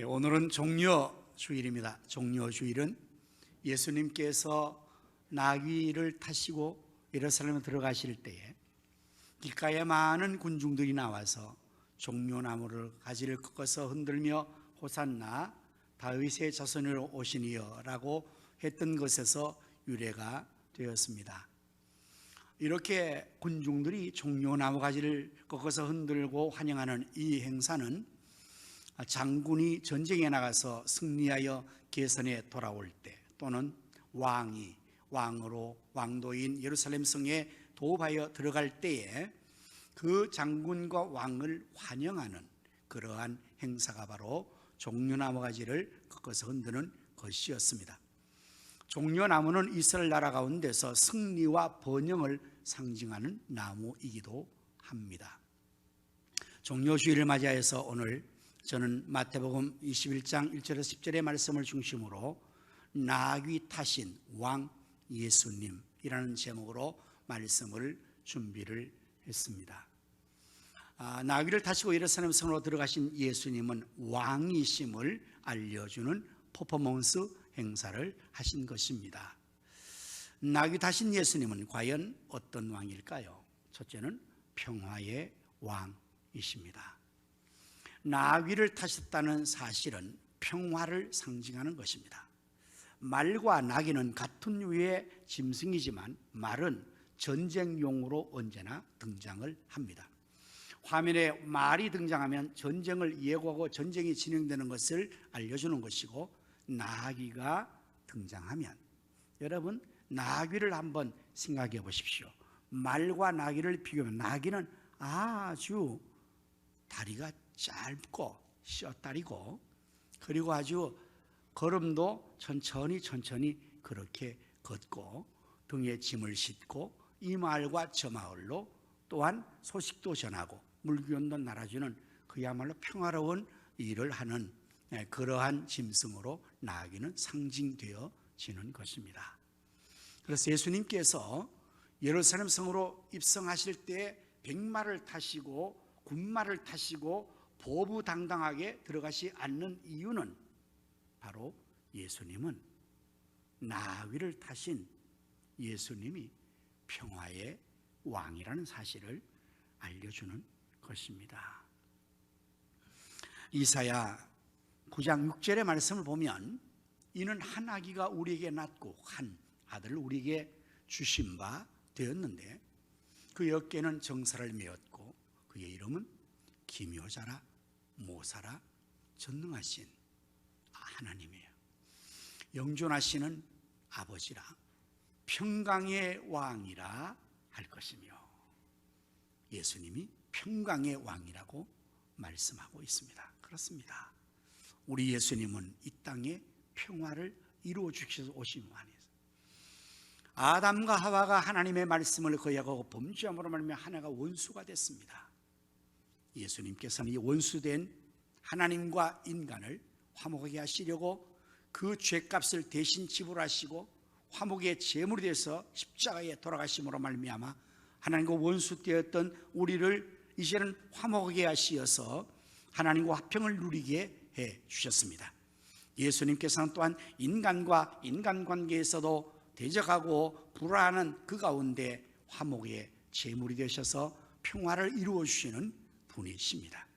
오늘은 종려주일입니다. 종려주일은 예수님께서 나귀를 타시고 예루살렘에 들어가실 때에 길가에 많은 군중들이 나와서 종려나무를 가지를 꺾어서 흔들며 호산나 다윗의 자손으로 오시니여 라고 했던 것에서 유래가 되었습니다. 이렇게 군중들이 종려나무 가지를 꺾어서 흔들고 환영하는 이 행사는 장군이 전쟁에 나가서 승리하여 개선에 돌아올 때, 또는 왕이 왕도인 예루살렘 성에 도읍하여 들어갈 때에 그 장군과 왕을 환영하는 그러한 행사가 바로 종려나무 가지를 꺾어서 흔드는 것이었습니다. 종려나무는 이스라엘 나라 가운데서 승리와 번영을 상징하는 나무이기도 합니다. 종려주일을 맞이해서 오늘 저는 마태복음 21장 1절에서 10절의 말씀을 중심으로 나귀 타신 왕 예수님이라는 제목으로 말씀을 준비를 했습니다. 나귀를 타시고 예루살렘 성으로 들어가신 예수님은 왕이심을 알려주는 퍼포먼스 행사를 하신 것입니다. 나귀 타신 예수님은 과연 어떤 왕일까요? 첫째는 평화의 왕이십니다. 나귀를 타셨다는 사실은 평화를 상징하는 것입니다. 말과 나귀는 같은 류의 짐승이지만 말은 전쟁용으로 언제나 등장을 합니다. 화면에 말이 등장하면 전쟁을 예고하고 전쟁이 진행되는 것을 알려주는 것이고, 나귀가 등장하면, 여러분 나귀를 한번 생각해 보십시오. 말과 나귀를 비교하면 나귀는 아주 다리가 짧고 셔다리고, 그리고 아주 걸음도 천천히 그렇게 걷고 등에 짐을 싣고 이 마을과 저 마을로 또한 소식도 전하고 물기운도 날아주는 그야말로 평화로운 일을 하는 그러한 짐승으로 나귀는 상징되어지는 것입니다. 그래서 예수님께서 예루살렘 성으로 입성하실 때 백마를 타시고 군마를 타시고 보부당당하게 들어가시 않는 이유는 바로 예수님은, 나귀를 타신 예수님이 평화의 왕이라는 사실을 알려주는 것입니다. 이사야 9장 6절의 말씀을 보면, 이는 한 아기가 우리에게 낳고 한 아들을 우리에게 주신 바 되었는데 그 어깨는 정사를 메었고 그의 이름은 기묘자라 모사라 전능하신 하나님이에요. 영존하시는 아버지라 평강의 왕이라 할 것이며, 예수님이 평강의 왕이라고 말씀하고 있습니다. 그렇습니다. 우리 예수님은 이 땅에 평화를 이루어 주셔서 오신 왕이에요. 아담과 하와가 하나님의 말씀을 거역하고 범죄함으로 말미암아 하나가 원수가 됐습니다. 예수님께서는 이 원수된 하나님과 인간을 화목하게 하시려고 그 죄값을 대신 지불하시고 화목의 제물이 되어서 십자가에 돌아가심으로 말미암아 하나님과 원수되었던 우리를 이제는 화목하게 하시어서 하나님과 화평을 누리게 해 주셨습니다. 예수님께서는 또한 인간과 인간관계에서도 대적하고 불화하는 그 가운데 화목의 제물이 되셔서 평화를 이루어 주시는 분이십니다.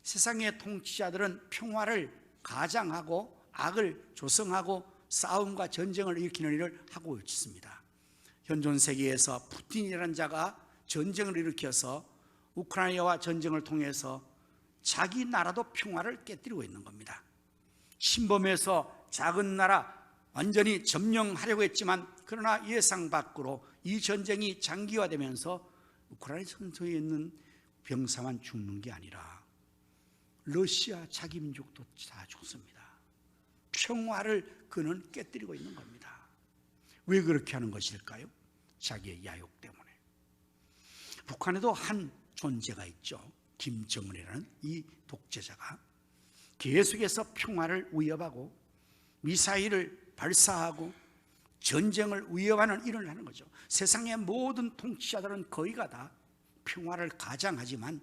세상의 통치자들은 평화를 가장하고 악을 조성하고 싸움과 전쟁을 일으키는 일을 하고 있습니다. 현존 세계에서 푸틴이라는 자가 전쟁을 일으켜서 우크라이나와 전쟁을 통해서 자기 나라도 평화를 깨뜨리고 있는 겁니다. 신범에서 작은 나라 완전히 점령하려고 했지만, 그러나 예상 밖으로 이 전쟁이 장기화되면서 우크라이나 전선에 있는 병사만 죽는 게 아니라 러시아 자기 민족도 다 죽습니다. 평화를 그는 깨뜨리고 있는 겁니다. 왜 그렇게 하는 것일까요? 자기의 야욕 때문에. 북한에도 한 존재가 있죠. 김정은이라는 이 독재자가 계속해서 평화를 위협하고 미사일을 발사하고 전쟁을 위협하는 일을 하는 거죠. 세상의 모든 통치자들은 거의가 다 평화를 가장하지만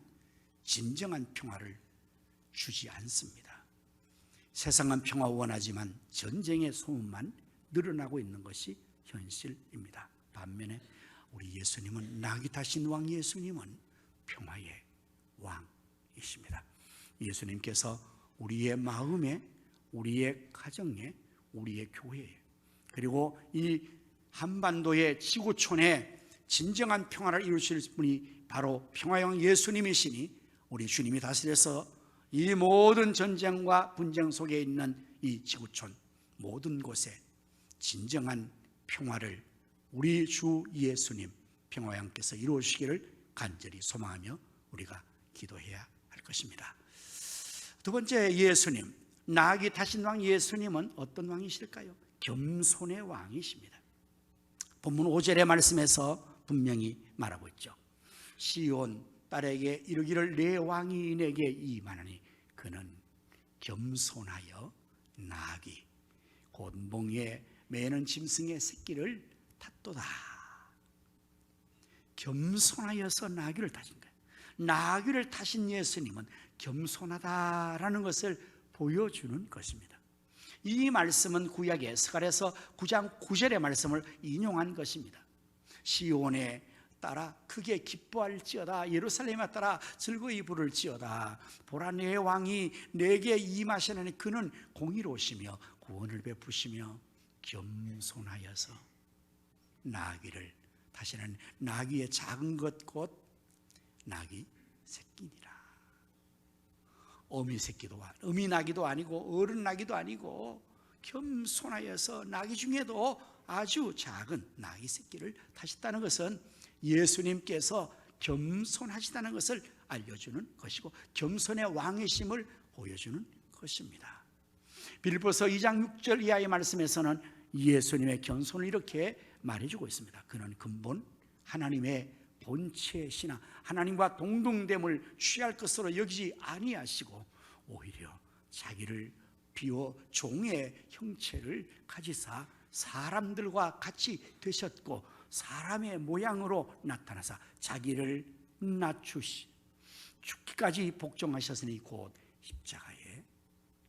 진정한 평화를 주지 않습니다. 세상은 평화 원하지만 전쟁의 소문만 늘어나고 있는 것이 현실입니다. 반면에 우리 예수님은, 낙이 타신 왕 예수님은 평화의 왕이십니다. 예수님께서 우리의 마음에, 우리의 가정에, 우리의 교회에, 그리고 이 한반도의 지구촌에 진정한 평화를 이루실 분이 바로 평화왕 예수님이시니, 우리 주님이 다스려서 이 모든 전쟁과 분쟁 속에 있는 이 지구촌 모든 곳에 진정한 평화를 우리 주 예수님 평화왕께서 이루시기를 간절히 소망하며 우리가 기도해야 할 것입니다. 두 번째, 예수님, 낙이 타신 왕 예수님은 어떤 왕이실까요? 겸손의 왕이십니다. 본문 5절의 말씀에서 분명히 말하고 있죠. 시온 딸에게 이르기를 내 왕이 내게 임하나니 그는 겸손하여 낙이 곧 몽에 매는 짐승의 새끼를 탔도다. 겸손하여서 나귀를 타신 거예요. 나귀를 타신 예수님은 겸손하다라는 것을 보여주는 것입니다. 이 말씀은 구약의 스가랴서 9장 9절의 말씀을 인용한 것입니다. 시온에 따라 크게 기뻐할지어다, 예루살렘에 따라 즐거이 부를지어다. 보라, 내 왕이 내게 임하시나니 그는 공의로우시며 구원을 베푸시며 겸손하여서 나귀를 타시는, 나귀의 작은 것 곧 나귀 새끼니라. 어미 새끼도, 어미 나귀도 아니고 어른 나귀도 아니고 겸손하여서 나귀 중에도 아주 작은 나귀 새끼를 타셨다는 것은 예수님께서 겸손하시다는 것을 알려주는 것이고 겸손의 왕이심을 보여주는 것입니다. 빌립보서 2장 6절 이하의 말씀에서는 예수님의 겸손을 이렇게 말해주고 있습니다. 그는 근본 하나님의 본체시나 하나님과 동등됨을 취할 것으로 여기지 아니하시고 오히려 자기를 비워 종의 형체를 가지사 사람들과 같이 되셨고 사람의 모양으로 나타나사 자기를 낮추시 죽기까지 복종하셨으니 곧 십자가에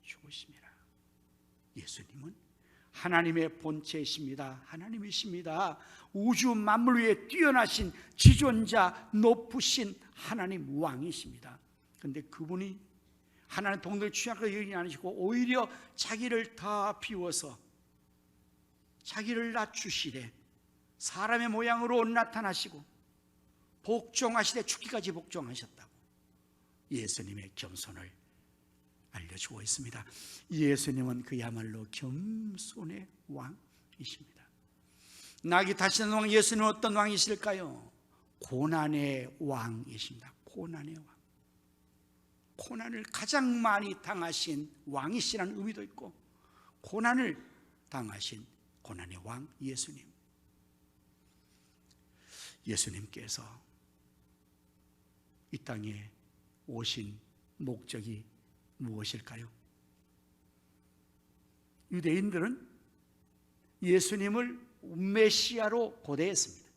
죽으심이라. 예수님은 하나님의 본체이십니다. 하나님이십니다. 우주 만물 위에 뛰어나신 지존자, 높으신 하나님 왕이십니다. 그런데 그분이 하나님 동등을 취하고 여기지 않으시고 오히려 자기를 다 비워서 자기를 낮추시되 사람의 모양으로 나타나시고 복종하시되 죽기까지 복종하셨다고 예수님의 겸손을 알려주고 있습니다. 예수님은 그야말로 겸손의 왕이십니다. 낙이 타시는 왕 예수님은 어떤 왕이실까요? 고난의 왕이십니다. 고난의 왕. 고난을 가장 많이 당하신 왕이시라는 의미도 있고 고난을 당하신 고난의 왕 예수님. 예수님께서 이 땅에 오신 목적이 무엇일까요? 유대인들은 예수님을 메시아로 고대했습니다.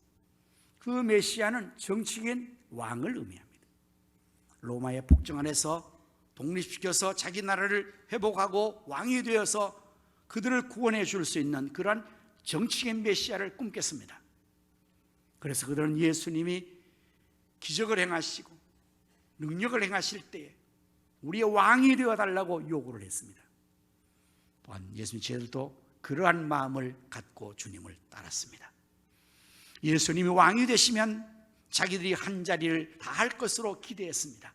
그 메시아는 정치인 왕을 의미합니다. 로마의 폭정 안에서 독립시켜서 자기 나라를 회복하고 왕이 되어서 그들을 구원해 줄 수 있는 그러한 정치인 메시아를 꿈꿨습니다. 그래서 그들은 예수님이 기적을 행하시고 능력을 행하실 때에 우리의 왕이 되어달라고 요구를 했습니다. 또한 예수님 제자들도 그러한 마음을 갖고 주님을 따랐습니다. 예수님이 왕이 되시면 자기들이 한 자리를 다 할 것으로 기대했습니다.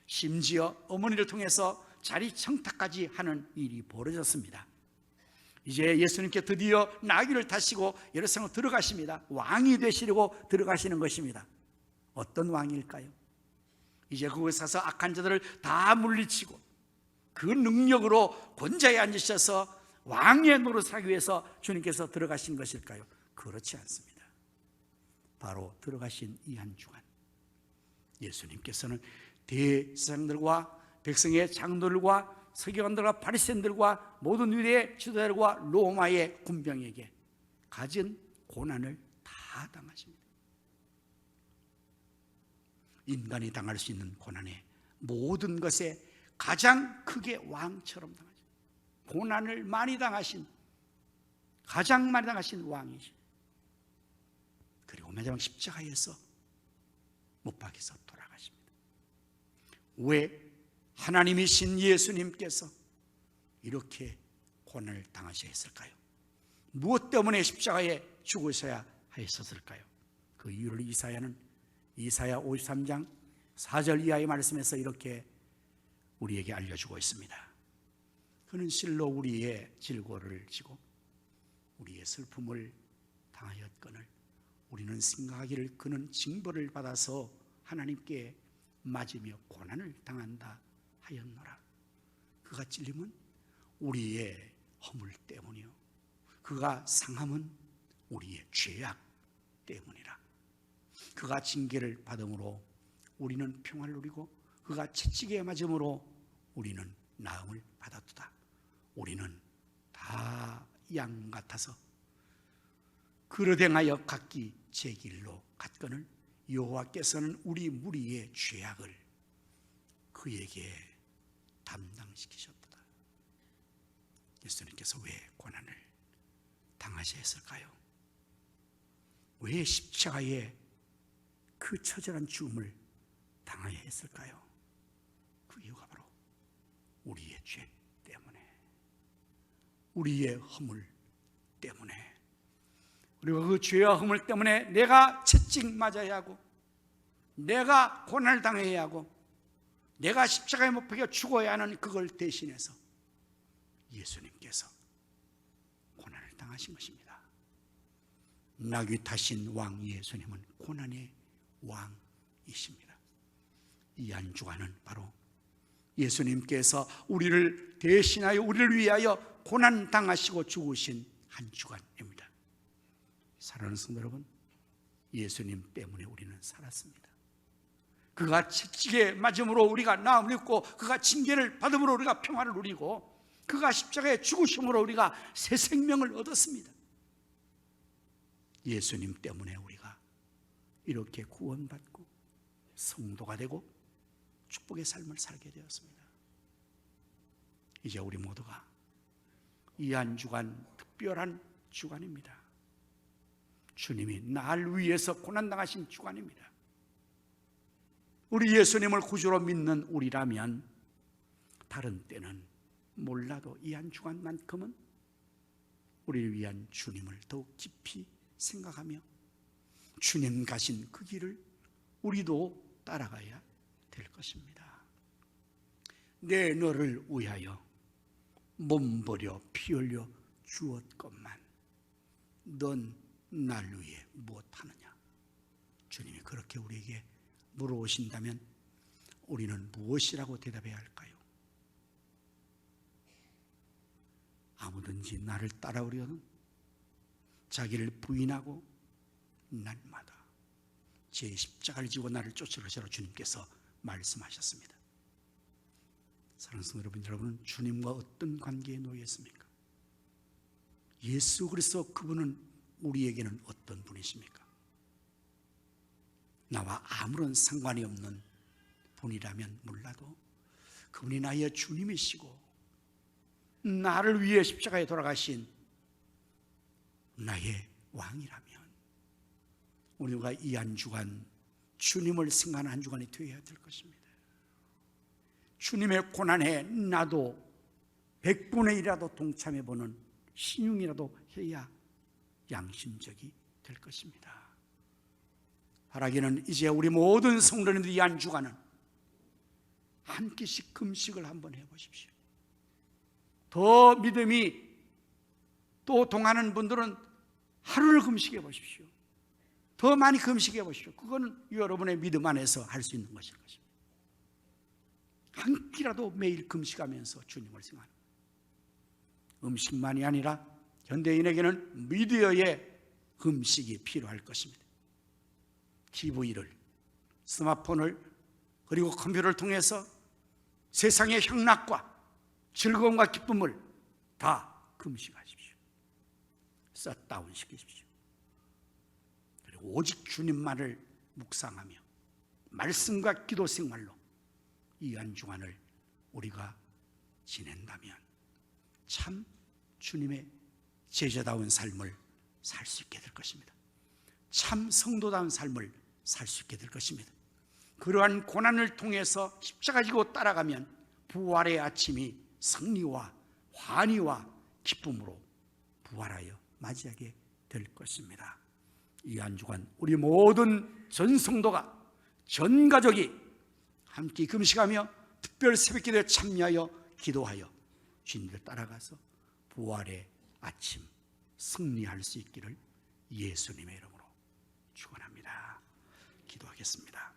심지어 어머니를 통해서 자리 청탁까지 하는 일이 벌어졌습니다. 이제 예수님께 드디어 나귀를 타시고 예루살렘으로 들어가십니다. 왕이 되시려고 들어가시는 것입니다. 어떤 왕일까요? 이제 그곳에 가서 악한 자들을 다 물리치고 그 능력으로 권좌에 앉으셔서 왕의 노릇을 하기 위해서 주님께서 들어가신 것일까요? 그렇지 않습니다. 바로 들어가신 이 한 주간 예수님께서는 대제사장들과 백성의 장로들과 서기관들과 바리새인들과 모든 유대의 지도자들과 로마의 군병에게 가진 고난을 다 당하십니다. 인간이 당할 수 있는 고난의 모든 것에 가장 크게 왕처럼 당하십니다. 고난을 많이 당하신, 가장 많이 당하신 왕이시죠. 그리고 마지막 십자가에서 못 박혀서 돌아가십니다. 왜 하나님이신 예수님께서 이렇게 고난을 당하셔야 했을까요? 무엇 때문에 십자가에 죽으셔야 했었을까요? 그 이유를 이사야는 이사야 53장 4절 이하의 말씀에서 이렇게 우리에게 알려주고 있습니다. 그는 실로 우리의 질고를 지고 우리의 슬픔을 당하였거늘 우리는 생각하기를 그는 징벌을 받아서 하나님께 맞으며 고난을 당한다 하였노라. 그가 찔림은 우리의 허물 때문이요 그가 상함은 우리의 죄악 때문이라. 그가 징계를 받음으로 우리는 평화를 누리고 그가 채찍에 맞음으로 우리는 나음을 받았도다. 우리는 다 양 같아서 그릇 행하여 각기 제 길로 갔거늘 여호와께서는 우리 무리의 죄악을 그에게 담당시키셨도다. 예수님께서 왜 고난을 당하셔야 했을까요? 왜 십자가에 그 처절한 죽음을 당해야 했을까요? 그 이유가 바로 우리의 죄 때문에, 우리의 허물 때문에, 그리고 그 죄와 허물 때문에 내가 채찍 맞아야 하고 내가 고난을 당해야 하고 내가 십자가에 못 박혀 죽어야 하는 그걸 대신해서 예수님께서 고난을 당하신 것입니다. 나귀 타신 왕 예수님은 고난의 왕이십니다. 이 한 주간은 바로 예수님께서 우리를 대신하여 우리를 위하여 고난 당하시고 죽으신 한 주간입니다. 사랑하는 성도 여러분, 예수님 때문에 우리는 살았습니다. 그가 채찍에 맞음으로 우리가 나음을 입고 그가 징계를 받음으로 우리가 평화를 누리고 그가 십자가에 죽으심으로 우리가 새 생명을 얻었습니다. 예수님 때문에 우리가 이렇게 구원받고 성도가 되고 축복의 삶을 살게 되었습니다. 이제 우리 모두가 이 한 주간 특별한 주간입니다. 주님이 날 위해서 고난당하신 주간입니다. 우리 예수님을 구주로 믿는 우리라면 다른 때는 몰라도 이 한 주간만큼은 우리를 위한 주님을 더욱 깊이 생각하며 주님 가신 그 길을 우리도 따라가야 될 것입니다. 내 너를 위하여 몸버려 피 흘려 주었건만 넌 날 위해 무엇하느냐? 주님이 그렇게 우리에게 물어오신다면 우리는 무엇이라고 대답해야 할까요? 아무든지 나를 따라오려는 자기를 부인하고 날마다 제 십자가를 지고 나를 쫓으라고 주님께서 말씀하셨습니다. 사랑하는 성도 여러분은 주님과 어떤 관계에 놓여 있습니까? 예수 그리스도 그분은 우리에게는 어떤 분이십니까? 나와 아무런 상관이 없는 분이라면 몰라도 그분이 나의 주님이시고 나를 위해 십자가에 돌아가신 나의 왕이라면 우리가 이 한 주간 주님을 생각하는 한 주간이 되어야 될 것입니다. 주님의 고난에 나도 100분의 1이라도 동참해보는 신용이라도 해야 양심적이 될 것입니다. 바라기는 이제 우리 모든 성도님들이 이 한 주간은 한 끼씩 금식을 한번 해보십시오. 더 믿음이 또 동하는 분들은 하루를 금식해 보십시오. 더 많이 금식해 보십시오. 그거는 여러분의 믿음 안에서 할 수 있는 것일 것입니다. 한 끼라도 매일 금식하면서 주님을 생각하는 음식만이 아니라 현대인에게는 미디어의 금식이 필요할 것입니다. TV를, 스마트폰을 그리고 컴퓨터를 통해서 세상의 향락과 즐거움과 기쁨을 다 금식하십시오. 셧다운 시키십시오. 그리고 오직 주님만을 묵상하며 말씀과 기도 생활로 이 한 주간을 우리가 지낸다면 참 주님의 제자다운 삶을 살 수 있게 될 것입니다. 참 성도다운 삶을 살 수 있게 될 것입니다. 그러한 고난을 통해서 십자가 지고 따라가면 부활의 아침이 승리와 환희와 기쁨으로 부활하여 맞이하게 될 것입니다. 이 한 주간 우리 모든 전 성도가, 전 가족이 함께 금식하며 특별 새벽기도에 참여하여 기도하여 주님을 따라가서 부활의 아침 승리할 수 있기를 예수님의 이름으로 축원합니다. 기도하겠습니다.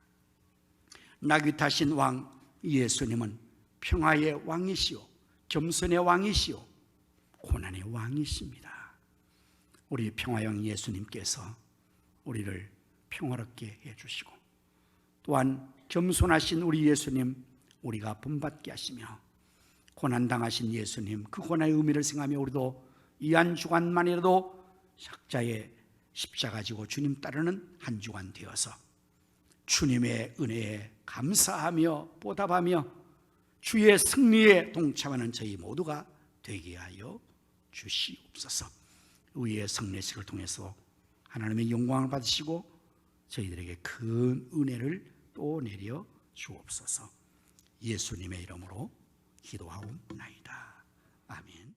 낙이 타신 왕 예수님은 평화의 왕이시오, 겸손의 왕이시오, 고난의 왕이십니다. 우리 평화의 왕 예수님께서 우리를 평화롭게 해주시고, 또한 겸손하신 우리 예수님 우리가 본받게 하시며, 고난당하신 예수님 그 고난의 의미를 생각하며 우리도 이 한 주간만이라도 십자가 지고 주님 따르는 한 주간 되어서 주님의 은혜에 감사하며 보답하며 주의 승리에 동참하는 저희 모두가 되게 하여 주시옵소서. 의의 성례식을 통해서 하나님의 영광을 받으시고 저희들에게 큰 은혜를 또 내려 주옵소서. 예수님의 이름으로 기도하옵나이다. 아멘.